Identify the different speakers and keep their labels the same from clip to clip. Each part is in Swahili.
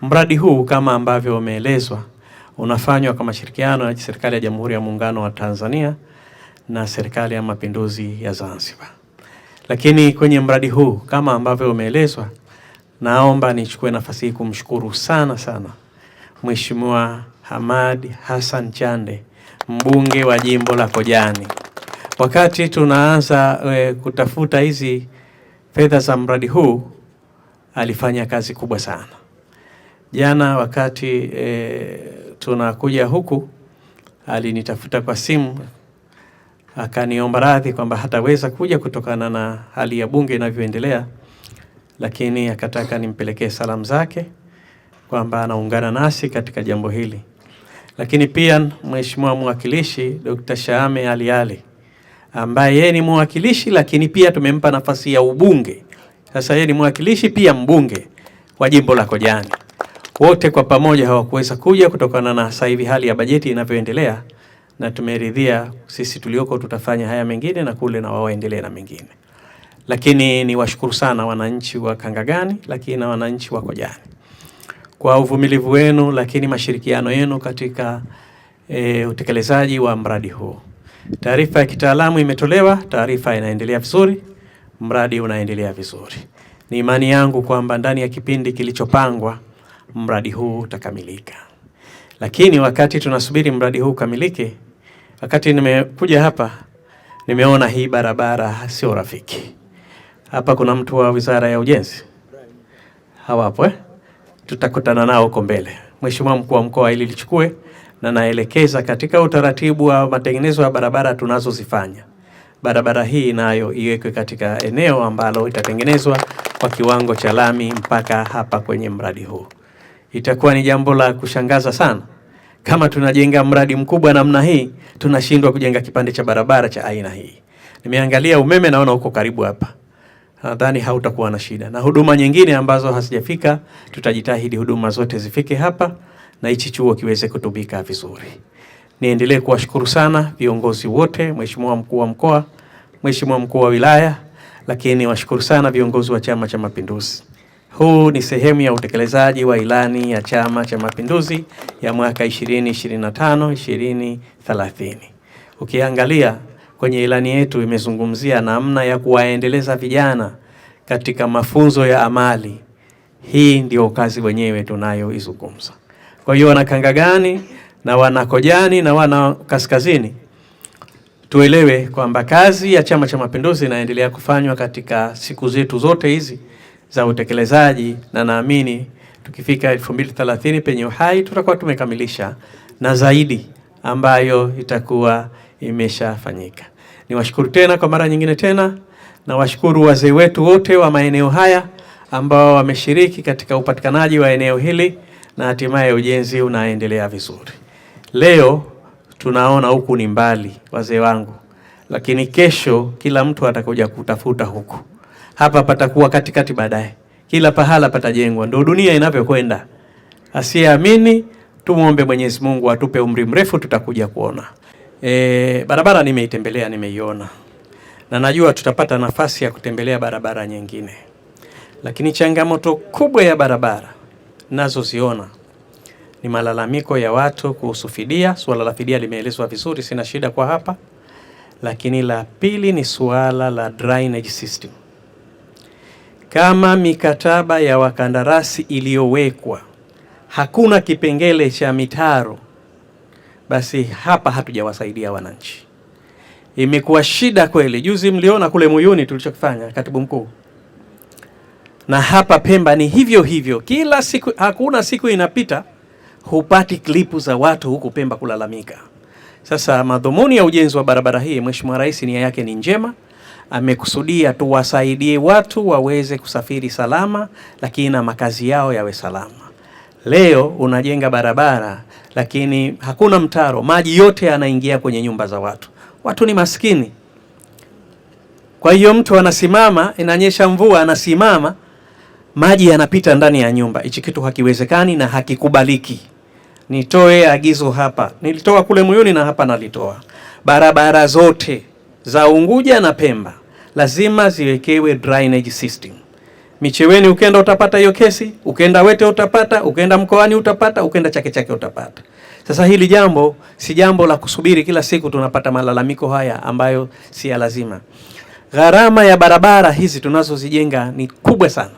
Speaker 1: Mradi huu kama ambavyo umeelezwa unafanywa kwa mashirikiano ya serikali ya Jamhuri ya Muungano wa Tanzania na serikali ya Mapinduzi ya Zanzibar. Lakini kwenye mradi huu kama ambavyo umeelezwa, naomba nichukue nafasi hii kumshukuru sana Mheshimiwa Hamad Hassan Chande, mbunge wa jimbo la Kojani. Wakati tunaanza kutafuta hizi fedha za mradi huu, alifanya kazi kubwa sana. Jana wakati tunakuja huku, alinitafuta kwa simu akaniomba radhi kwamba hataweza kuja kutokana na hali ya bunge inavyoendelea, lakini akataka nimpelekee salamu zake kwamba anaungana nasi katika jambo hili. Lakini pia Mheshimiwa mwakilishi Dr. Shahame Ali ambaye yeye ni mwakilishi lakini pia tumempa nafasi ya ubunge. Sasa yeye ni mwakilishi pia mbunge wa jimbo la Kojani. Wote kwa pamoja hawakuweza kuja kutokana na sasa hivi hali ya bajeti inavyoendelea, na tumeridhia sisi tulioko tutafanya haya mengine na kule na wao waendelee na mengine. Lakini niwashukuru sana wananchi wa Kangagani lakini na wananchi wa Kojani kwa uvumilivu wenu, lakini mashirikiano yenu katika utekelezaji wa mradi huu. Taarifa ya kitaalamu imetolewa, taarifa inaendelea vizuri, mradi unaendelea vizuri. Ni imani yangu kwamba ndani ya kipindi kilichopangwa mradi huu utakamilika. Lakini wakati tunasubiri mradi huu kamilike, wakati nimekuja hapa nimeona hii barabara sio rafiki. Hapa kuna mtu wa Wizara ya Ujenzi? Hawapo Tutakutana nao huko mbele. Mheshimiwa Mkuu wa Mkoa ili lichukue na naelekeza katika utaratibu wa matengenezo ya barabara tunazozifanya. Barabara hii nayo iwekwe katika eneo ambalo itatengenezwa kwa kiwango cha lami mpaka hapa kwenye mradi huu. Itakuwa ni jambo la kushangaza sana kama tunajenga mradi mkubwa namna hii tunashindwa kujenga kipande cha barabara cha aina hii. Nimeangalia umeme naona uko karibu hapa. Nadhani hautakuwa na shida. Na huduma nyingine ambazo hazijafika tutajitahidi huduma zote zifike hapa na hichi chuo kiweze kutumika vizuri. Niendelee kuwashukuru sana viongozi wote, Mheshimiwa Mkuu wa Mkoa, Mheshimiwa Mkuu wa Wilaya, lakini washukuru sana viongozi wa Chama cha Mapinduzi. Huu ni sehemu ya utekelezaji wa ilani ya Chama cha Mapinduzi ya mwaka 2025-2030. Ukiangalia kwenye ilani yetu imezungumzia namna ya kuwaendeleza vijana katika mafunzo ya amali. Hii ndio kazi wenyewe tunayoizungumza. Kwa hiyo wana Kangagani na wana Kojani na wana Kaskazini, tuelewe kwamba kazi ya Chama cha Mapinduzi inaendelea kufanywa katika siku zetu zote hizi za utekelezaji, na naamini tukifika 2030 penye uhai tutakuwa tumekamilisha na zaidi ambayo itakuwa imeshafanyika. Niwashukuru tena kwa mara nyingine tena, na washukuru wazee wetu wote wa maeneo haya ambao wameshiriki katika upatikanaji wa eneo hili na hatimaye ujenzi unaendelea vizuri. Leo tunaona huku ni mbali wazee wangu, lakini kesho kila mtu atakuja kutafuta huku. Hapa patakuwa katikati baadaye. Kila pahala patajengwa. Ndio dunia inavyokwenda. Asiyeamini tumuombe Mwenyezi Mungu atupe umri mrefu tutakuja kuona. Barabara nimeitembelea, nimeiona. Na najua tutapata nafasi ya kutembelea barabara nyingine. Lakini changamoto kubwa ya barabara nazoziona ni malalamiko ya watu kuhusu fidia. Suala la fidia limeelezwa vizuri, sina shida kwa hapa. Lakini la pili ni suala la drainage system. Kama mikataba ya wakandarasi iliyowekwa hakuna kipengele cha mitaro, basi hapa hatujawasaidia wananchi. Imekuwa shida kweli. Juzi mliona kule Muyuni tulichokifanya, Katibu Mkuu. Na hapa Pemba ni hivyo hivyo. Kila siku, hakuna siku inapita hupati klipu za watu huku Pemba kulalamika. Sasa madhumuni ya ujenzi wa barabara hii, Mheshimiwa Rais nia yake ni njema. Amekusudia tuwasaidie watu waweze kusafiri salama, lakini na makazi yao yawe salama. Leo unajenga barabara lakini hakuna mtaro, maji yote yanaingia kwenye nyumba za watu. Watu ni maskini. Kwa hiyo mtu anasimama, inanyesha mvua, anasimama, maji yanapita ndani ya nyumba. Hichi kitu hakiwezekani na hakikubaliki. Nitoe agizo hapa. Nilitoa kule Muyuni na hapa nalitoa. Barabara zote za Unguja na Pemba lazima ziwekewe drainage system. Micheweni ukenda utapata hiyo kesi, ukenda Wete utapata, ukenda Mkoani utapata, ukenda Chake Chake utapata. Sasa hili jambo si jambo la kusubiri kila siku tunapata malalamiko haya ambayo si ya lazima. Gharama ya barabara hizi tunazozijenga ni kubwa sana.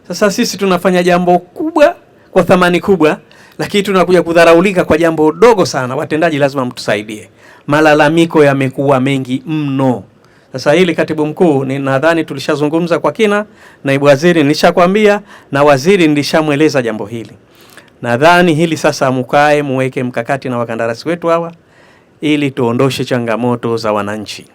Speaker 1: Sasa sisi tunafanya jambo kubwa kwa thamani kubwa, lakini tunakuja kudharaulika kwa jambo dogo sana. Watendaji lazima mtusaidie. Malalamiko yamekuwa mengi mno. Sasa hili Katibu Mkuu, nadhani tulishazungumza kwa kina, Naibu Waziri nilishakwambia, na waziri nilishamweleza jambo hili. Nadhani hili sasa mkae muweke mkakati na wakandarasi wetu hawa ili tuondoshe changamoto za wananchi.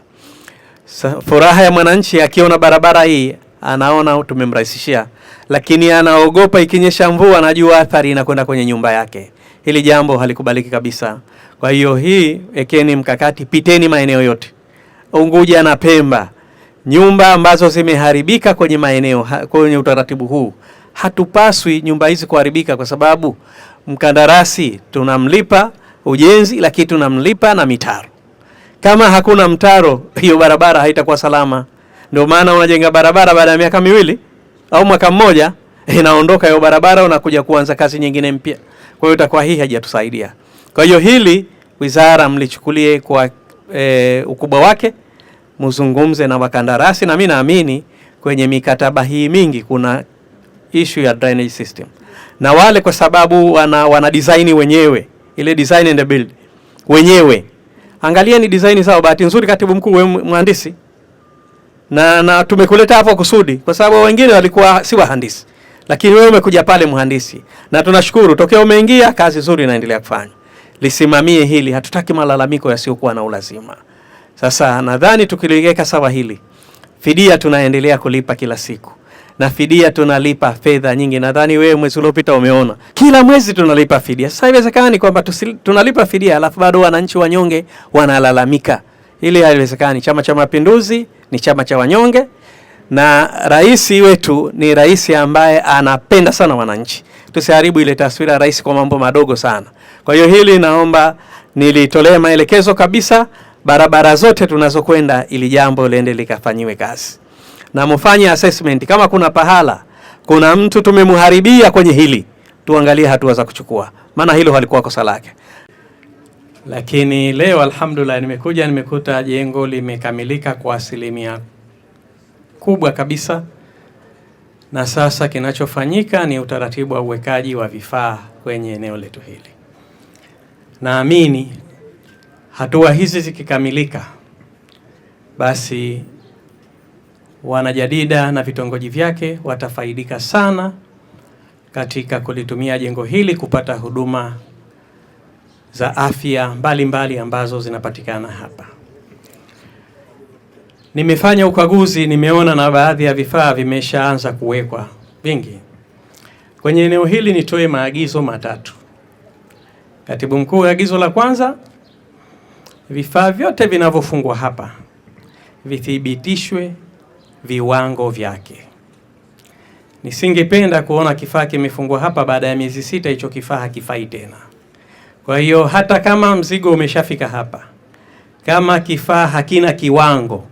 Speaker 1: Furaha ya mwananchi akiona barabara hii anaona tumemrahisishia, lakini anaogopa ikinyesha mvua, anajua athari inakwenda kwenye nyumba yake. Hili jambo halikubaliki kabisa. Kwa hiyo hii ekeni mkakati, piteni maeneo yote Unguja na Pemba, nyumba ambazo zimeharibika kwenye maeneo kwenye utaratibu huu. Hatupaswi nyumba hizi kuharibika, kwa sababu mkandarasi tunamlipa ujenzi, lakini tunamlipa na mitaro. Kama hakuna mtaro, hiyo barabara haitakuwa salama. Ndio maana unajenga barabara baada ya miaka miwili au mwaka mmoja, inaondoka hiyo barabara, unakuja kuanza kazi nyingine mpya. Kwa hiyo itakuwa hii hajatusaidia. Kwa hiyo hili wizara mlichukulie kwa ukubwa wake, mzungumze na wakandarasi, na mimi naamini kwenye mikataba hii mingi kuna issue ya drainage system. Na wale kwa sababu wana design wenyewe, ile design and build wenyewe. Angalieni design zao. Bahati nzuri Katibu Mkuu wewe mhandisi, na tumekuleta hapo kusudi kwa sababu wengine walikuwa si wahandisi, lakini wewe umekuja pale mhandisi, na tunashukuru tokea umeingia, kazi nzuri inaendelea kufanya. Lisimamie hili, hatutaki malalamiko yasiokuwa na ulazima. Sasa nadhani tukiliweka sawa hili, fidia tunaendelea kulipa kila siku, na fidia tunalipa fedha nyingi. Nadhani wewe mwezi uliopita umeona kila mwezi tunalipa fidia. Sasa haiwezekani kwamba tunalipa fidia alafu bado wananchi wanyonge wanalalamika. Ile haiwezekani. Chama cha Mapinduzi ni chama cha wanyonge, na rais wetu ni rais ambaye anapenda sana wananchi. Tusiharibu ile taswira ya rais kwa mambo madogo sana. Kwa hiyo hili naomba nilitolee maelekezo kabisa, barabara zote tunazokwenda ili jambo liende likafanyiwe kazi. Na mfanye assessment, kama kuna pahala kuna mtu tumemharibia kwenye hili, tuangalie hatua za kuchukua, maana hilo halikuwa kosa lake. Lakini leo alhamdulillah nimekuta jengo limekamilika kwa asilimia kubwa kabisa, na sasa kinachofanyika ni utaratibu wa uwekaji wa vifaa kwenye eneo letu hili. Naamini hatua hizi zikikamilika, basi Wanajadida na vitongoji vyake watafaidika sana katika kulitumia jengo hili kupata huduma za afya mbalimbali ambazo zinapatikana hapa. Nimefanya ukaguzi, nimeona na baadhi ya vifaa vimeshaanza kuwekwa vingi kwenye eneo hili. Nitoe maagizo matatu. Katibu Mkuu, agizo la kwanza, vifaa vyote vinavyofungwa hapa vithibitishwe viwango vyake. Nisingependa kuona kifaa kimefungwa hapa baada ya miezi 6 hicho kifaa hakifai tena. Kwa hiyo hata kama mzigo umeshafika hapa, kama kifaa hakina kiwango,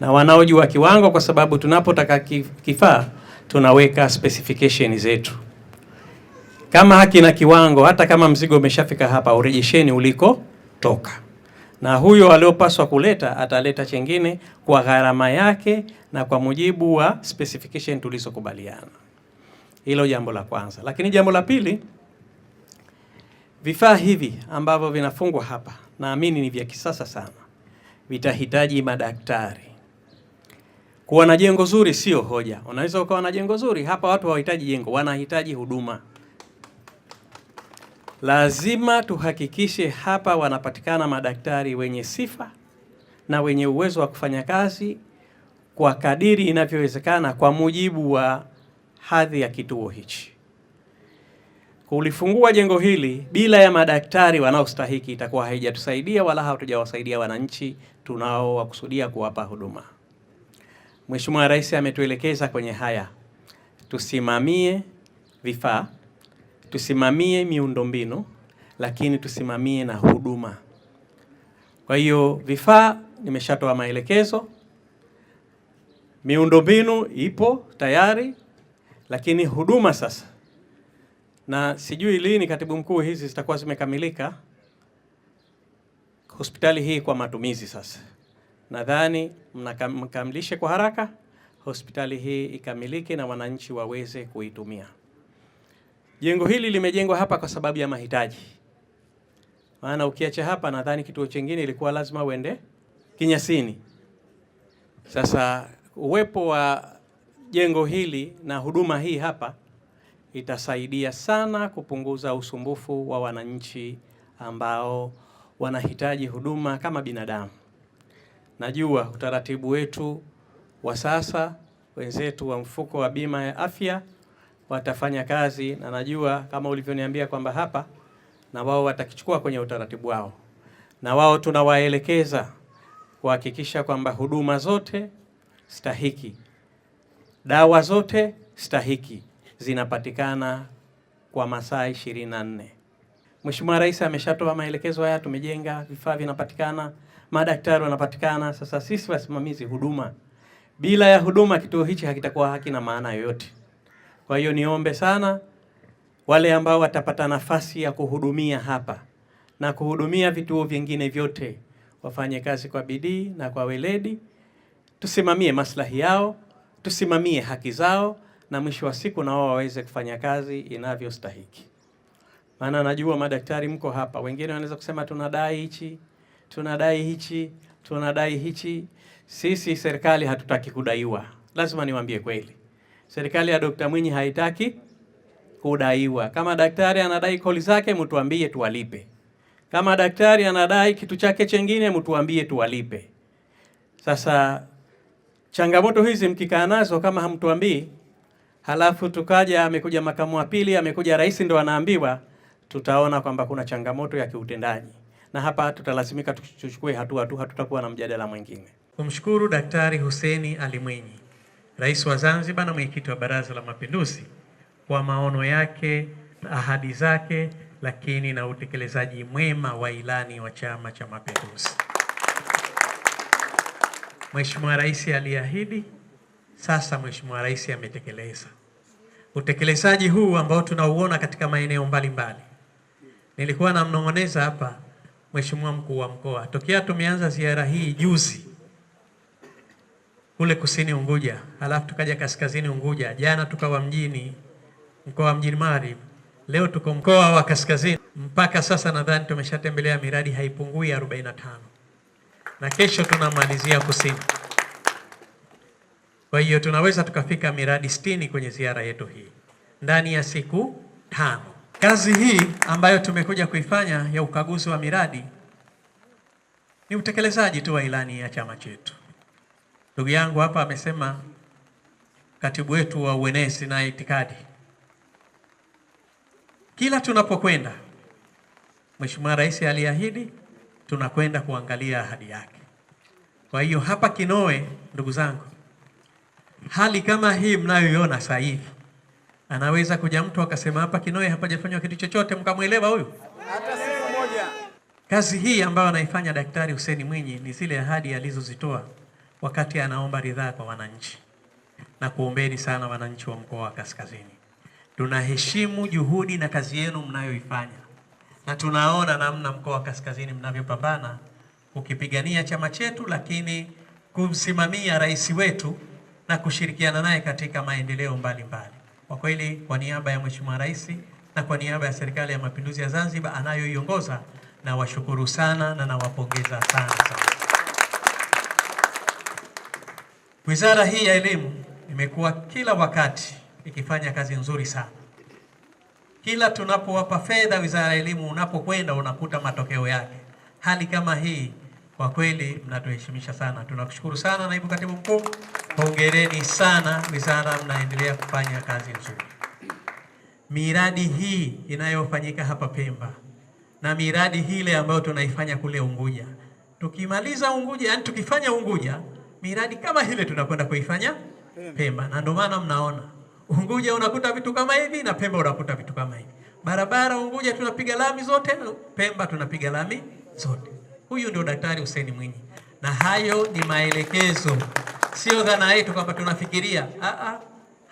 Speaker 1: na wanaojua kiwango, kwa sababu tunapotaka kifaa tunaweka specification zetu. Kama hakina kiwango, hata kama mzigo umeshafika hapa, urejesheni uliko toka, na huyo aliopaswa kuleta ataleta chengine kwa gharama yake na kwa mujibu wa specification tulizokubaliana. Hilo jambo la kwanza. Lakini jambo la pili, vifaa hivi ambavyo vinafungwa hapa naamini ni vya kisasa sana, vitahitaji madaktari. Kuwa na jengo zuri sio hoja. Unaweza ukawa na jengo zuri hapa, watu hawahitaji jengo, wanahitaji huduma. Lazima tuhakikishe hapa wanapatikana madaktari wenye sifa na wenye uwezo wa kufanya kazi kwa kadiri inavyowezekana kwa mujibu wa hadhi ya kituo hichi. Kulifungua jengo hili bila ya madaktari wanaostahiki itakuwa haijatusaidia wala hatujawasaidia wananchi tunao wakusudia kuwapa huduma. Mheshimiwa Rais ametuelekeza kwenye haya. Tusimamie vifaa, tusimamie miundombinu, lakini tusimamie na huduma. Kwa hiyo vifaa nimeshatoa maelekezo, miundombinu ipo tayari, Lakini huduma sasa, na sijui lini katibu mkuu hizi zitakuwa zimekamilika, hospitali hii kwa matumizi sasa. Nadhani mkamilishe kwa haraka hospitali hii ikamilike na wananchi waweze kuitumia. Jengo hili limejengwa hapa kwa sababu ya mahitaji. Maana ukiacha hapa, nadhani kituo chingine ilikuwa lazima uende Kinyasini. Sasa uwepo wa jengo hili na huduma hii hapa itasaidia sana kupunguza usumbufu wa wananchi ambao wanahitaji huduma kama binadamu. Najua utaratibu wetu wa sasa, wenzetu wa mfuko wa bima ya afya watafanya kazi, na najua kama ulivyoniambia kwamba hapa na wao watakichukua kwenye utaratibu wao, na wao tunawaelekeza kuhakikisha kwamba huduma zote stahiki, dawa zote stahiki zinapatikana kwa masaa 24. Mheshimiwa Rais ameshatoa maelekezo haya, tumejenga, vifaa vinapatikana, madaktari wanapatikana. Sasa sisi wasimamizi huduma, bila ya huduma kituo hichi hakitakuwa hakina maana yoyote. Kwa hiyo niombe sana wale ambao watapata nafasi ya kuhudumia hapa na kuhudumia vituo vingine vyote, wafanye kazi kwa bidii na kwa weledi. Tusimamie maslahi yao, tusimamie haki zao, na mwisho wa siku na wao waweze kufanya kazi inavyostahiki. Maana najua madaktari mko hapa, wengine wanaweza kusema tunadai hichi, tunadai hichi, tunadai hichi. Sisi serikali hatutaki kudaiwa. Lazima niwaambie kweli. Serikali ya Dr. Mwinyi haitaki kudaiwa. Kama daktari anadai koli zake, mtuambie tuwalipe. Kama daktari anadai kitu chake chengine, mtuambie tuwalipe. Sasa changamoto hizi mkikaa nazo kama hamtuambii, halafu tukaja amekuja makamu wa pili, amekuja rais ndo anaambiwa, tutaona kwamba kuna changamoto ya kiutendaji. Na hapa tutalazimika tuchukue hatua tu, hatutakuwa na mjadala mwingine. Kumshukuru Daktari Hussein Ali Mwinyi, Rais wa Zanzibar na mwenyekiti wa Baraza la Mapinduzi, kwa maono yake, ahadi zake, lakini na utekelezaji mwema wa ilani wa Chama cha Mapinduzi. Mheshimiwa Rais aliahidi, sasa Mheshimiwa Rais ametekeleza. Utekelezaji huu ambao tunauona katika maeneo mbalimbali. Nilikuwa namnong'oneza hapa Mheshimiwa Mkuu wa Mkoa, tokea tumeanza ziara hii juzi kule Kusini Unguja, halafu tukaja Kaskazini Unguja, jana tukawa mkoa wa Mjini Magharibi, leo tuko mkoa wa Kaskazini. Mpaka sasa nadhani tumeshatembelea miradi haipungui 45. Na kesho tunamalizia Kusini. Kwa hiyo tunaweza tukafika miradi 60 kwenye ziara yetu hii ndani ya siku 5. Kazi hii ambayo tumekuja kuifanya ya ukaguzi wa miradi ni utekelezaji tu wa ilani ya chama chetu. Ndugu yangu hapa amesema, katibu wetu wa uenezi na itikadi, kila tunapokwenda Mheshimiwa Rais aliahidi, tunakwenda kuangalia ahadi yake. Kwa hiyo hapa Kinoe, ndugu zangu, hali kama hii mnayoiona sasa hivi, anaweza kuja mtu akasema hapa Kinoe hapajafanywa kitu chochote mkamwelewa huyu? Hata siku moja. Kazi hii ambayo anaifanya Daktari Hussein Mwinyi ni zile ahadi alizozitoa wakati anaomba ridhaa kwa wananchi. Na kuombeni sana wananchi wa mkoa wa Kaskazini. Tunaheshimu juhudi na kazi yenu mnayoifanya. Na tunaona namna mkoa wa Kaskazini mnavyopambana kukipigania chama chetu, lakini kumsimamia rais wetu na kushirikiana naye katika maendeleo mbalimbali. Kwa kweli, kwa niaba ya Mheshimiwa Rais na kwa niaba ya Serikali ya Mapinduzi ya Zanzibar anayoiongoza, na washukuru sana na nawapongeza sana. Wizara hii ya Elimu imekuwa kila wakati ikifanya kazi nzuri sana. Kila tunapowapa fedha Wizara ya Elimu, unapokwenda unakuta matokeo yake. Hali kama hii kwa kweli mnatuheshimisha sana. Tunakushukuru sana Naibu Katibu Mkuu. Hongereni sana wizara, mnaendelea kufanya kazi nzuri. Miradi hii inayofanyika hapa Pemba na miradi hile ambayo tunaifanya kule Unguja, tukimaliza Unguja, yani tukifanya Unguja, miradi kama hile tunakwenda kuifanya Pemba. Na ndio maana mnaona Unguja unakuta vitu kama hivi na Pemba unakuta vitu kama hivi. Barabara Unguja tunapiga lami zote, Pemba tunapiga lami zote. Huyu ndio Daktari Hussein Mwinyi. Na hayo ni maelekezo, sio dhana yetu kwamba tunafikiria.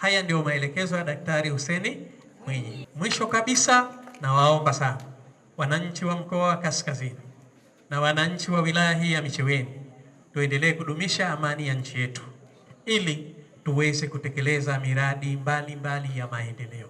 Speaker 1: Haya ndio maelekezo ya Daktari Hussein Mwinyi. Mwisho kabisa, nawaomba sana wananchi wa mkoa wa Kaskazini na wananchi wa wilaya hii ya Micheweni tuendelee kudumisha amani ya nchi yetu ili tuweze kutekeleza miradi mbalimbali ya maendeleo.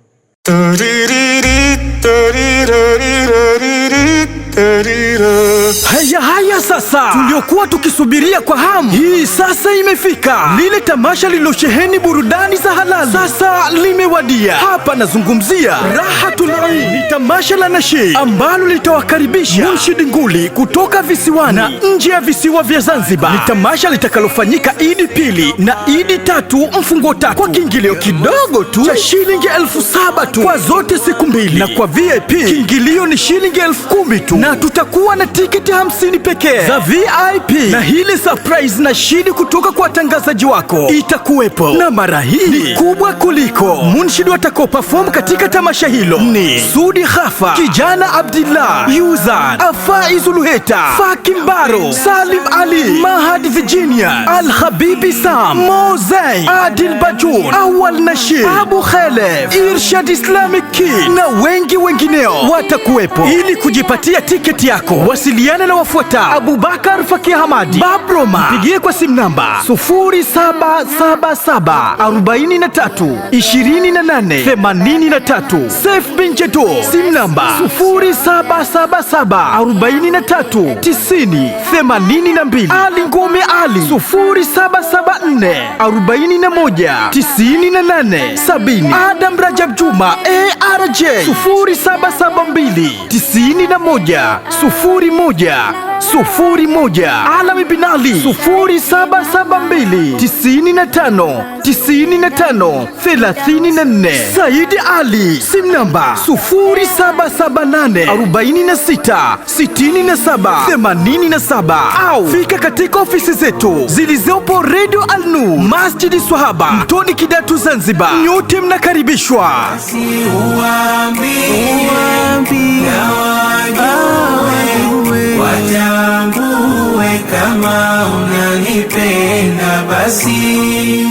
Speaker 2: Haya sasa, tuliokuwa tukisubiria kwa hamu, hii sasa imefika. Lile tamasha lilosheheni burudani za halali sasa limewadia. Hapa nazungumzia Rahatul Ain. Ni tamasha la Nashid ambalo litawakaribisha munshid nguli kutoka visiwani na nje ya visiwa vya Zanzibar. Ni tamasha litakalofanyika Idi pili na Idi tatu mfungo tatu kwa kiingilio kidogo tu cha shilingi 7,000 tu kwa zote siku mbili, na kwa VIP kiingilio ni shilingi 10,000 tu, na tutakuwa na tiketi 50 pekee za VIP. Na hili surprise Nashid kutoka kwa watangazaji wako itakuwepo, na mara hii ni kubwa kuliko. Munshid watakao perform katika tamasha hilo ni Sudi Khafa, Kijana Abdillah, Yuzan, Afaizu Luheta, Fakim Baro, Salim Ali, Mahad Virginia, Al-Habibi Sam, Mozey, Adil Bajun, Awal Nashid, Abu Khalef, Irshad Islamic Kid na wengi wengineo watakuwepo. Ili kujipatia tiketi yako, wasiliana na wafuatao: Abubakar Fakih Hamadi, Babroma, pigie kwa simu namba 0777 43 28 83. Saif bin Jedo, simu namba 0777 43 90 82. Ali Ngome Ali 0774 41 98 70. Adam Rajab Juma ARJ 0772 91 01 01. Alami bin Ali 0772 95 95 34. Saidi Ali, simu namba 0778 46 67 87, au fika katika ofisi zetu zilizopo Radio Al-Nur, Masjidi Swahaba, Mtoni Kidatu, Zanzibar. Nyote mnakaribishwa.
Speaker 3: Watambue kama unanipenda basi